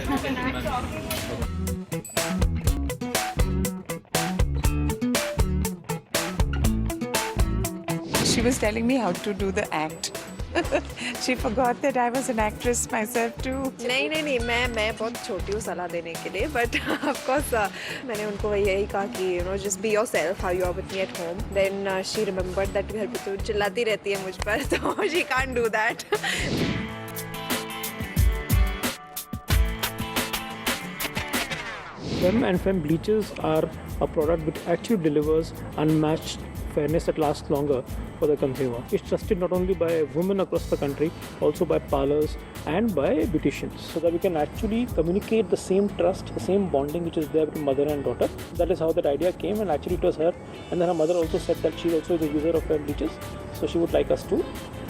She was telling me how to do the act. She forgot that I was an actress myself too. नहीं मैं बहुत छोटी हूँ सलाह देने के लिए बट ऑफ कोर्स मैंने उनको यही कहा कि you know just be yourself how you are with me at home then she remembered that घर पे तो चिल्लाती रहती है मुझ पर तो she can't do that Femme and Femme bleaches are a product which actually delivers unmatched fairness that lasts longer for the consumer. It's trusted not only by women across the country, also by parlors and by beauticians, so that we can actually communicate the same trust, the same bonding which is there between mother and daughter. That is how that idea came, and actually it was her. And then her mother also said that she also is a user of Femme bleaches, so she would like us to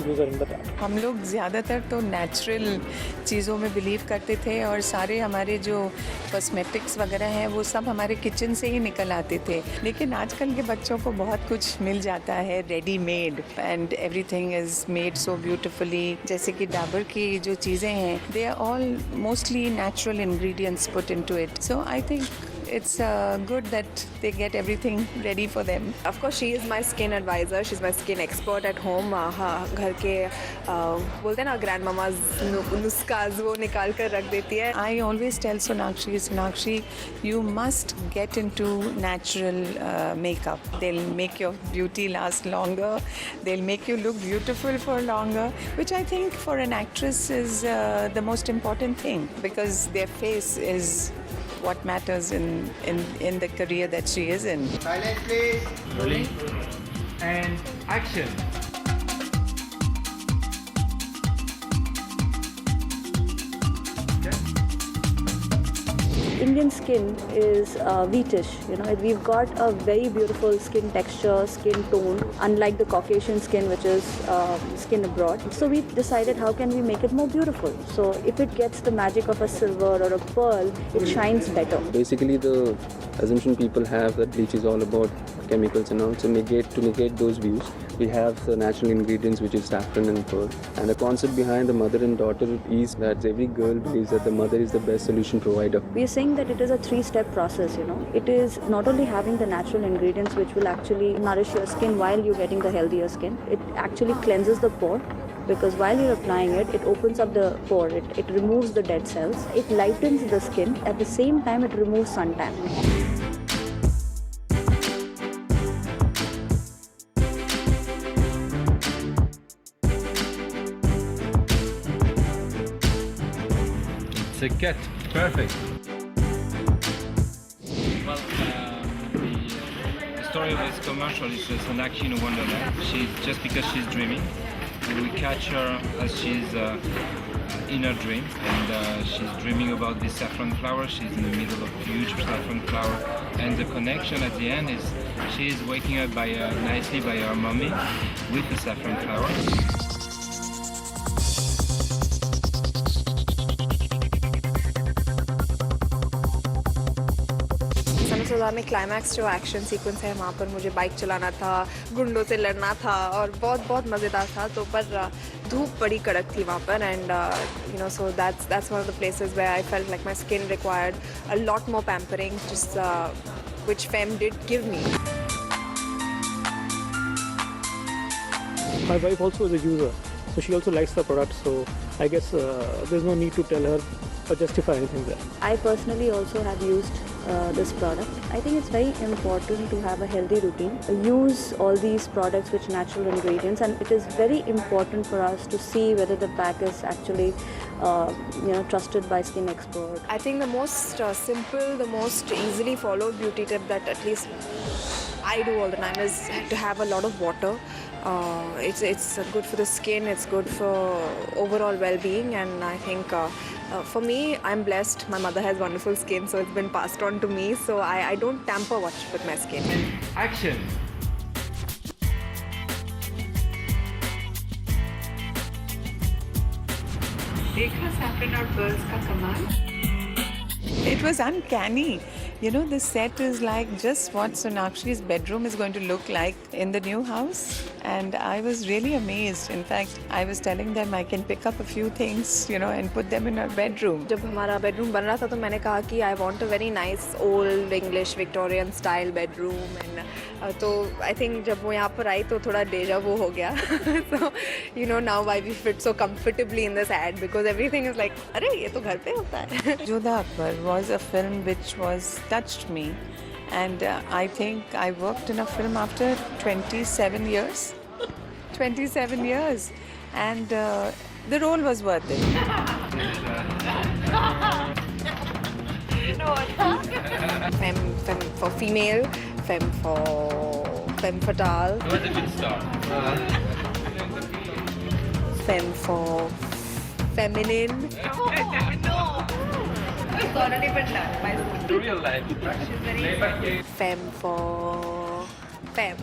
use her in the app. हम लोग ज़्यादातर तो natural चीज़ों में believe करते थे और सारे हमारे जो कॉस्मेटिक्स वगैरह हैं वो सब हमारे किचन से ही निकल आते थे, लेकिन आजकल के बच्चों को बहुत कुछ मिल जाता है readymade and everything is made so beautifully. जैसे कि डाबर की जो चीज़ें हैं they are all mostly natural ingredients put into it, so I think it's good that they get everything ready for them. Of course, she is my skin advisor. She's my skin expert at home. घर के बोलते हैं ना grandmamas नुस्खास वो निकाल कर रख देती है. I always tell Sonakshi, you must get into natural makeup. They'll make your beauty last longer. They'll make you look beautiful for longer, which I think for an actress is the most important thing, because their face is what matters in the career that she is in. Silence please. Rolling. And action. Indian skin is wheatish, you know, we've got a very beautiful skin texture, skin tone, unlike the Caucasian skin which is skin abroad. So we decided how can we make it more beautiful. So if it gets the magic of a silver or a pearl, it shines better. Basically the assumption people have that bleach is all about chemicals and all, so to negate those views, we have the natural ingredients which is saffron and pearl. And the concept behind the mother and daughter is that every girl believes that the mother is the best solution provider. We are saying that it is a 3-step process, you know. It is not only having the natural ingredients which will actually nourish your skin while you're getting the healthier skin, it actually cleanses the pore, because while you're applying it, it opens up the pore, it removes the dead cells, it lightens the skin, at the same time it removes suntan. It's a cat. Perfect. Well, the story of this commercial is Sonakshi in a wonderland. She's just because she's dreaming, and we catch her as she's in her dream, and she's dreaming about this saffron flower. She's in the middle of a huge saffron flower, and the connection at the end is she is waking up nicely by her mommy with the saffron flower. समझौता में climax जो action sequence है वहाँ पर मुझे bike चलाना था, गुंडों से लड़ना था और बहुत मज़ेदार था. तो पर धूप बड़ी कड़क थी वहाँ पर and you know so that's one of the places where I felt like my skin required a lot more pampering which Femme did give me. My wife also is a user, so she also likes the product, so I guess there's no need to tell her or justify anything there. I personally also have used this product. I think it's very important to have a healthy routine. Use all these products with natural ingredients, and it is very important for us to see whether the pack is actually trusted by skin expert. I think the most simple, the most easily followed beauty tip that at least I do all the time is to have a lot of water. It's good for the skin, it's good for overall well-being, and I think for me, I'm blessed. My mother has wonderful skin, so it's been passed on to me, so I don't tamper much with my skin. Action. देखा saffron और pearls का कमाल. It was uncanny. You know, the set is like just what Sonakshi's bedroom is going to look like in the new house. And I was really amazed. In fact, I was telling them I can pick up a few things, you know, and put them in our bedroom. जब हमारा bedroom बन रहा था तो मैंने कहा कि I want a very nice old English Victorian style bedroom and तो I think जब वो यहाँ पर आई तो थोड़ा deja vu हो गया. So you know now why we fit so comfortably in this ad because everything is like अरे ये तो घर पे होता है. Jodha Akbar was a film which was touched me, and I think I worked in a film after 27 years. 27 years, and the role was worth it. Femme for female, femme fatale, It was a good start. femme for feminine. Real life. Femme for femme.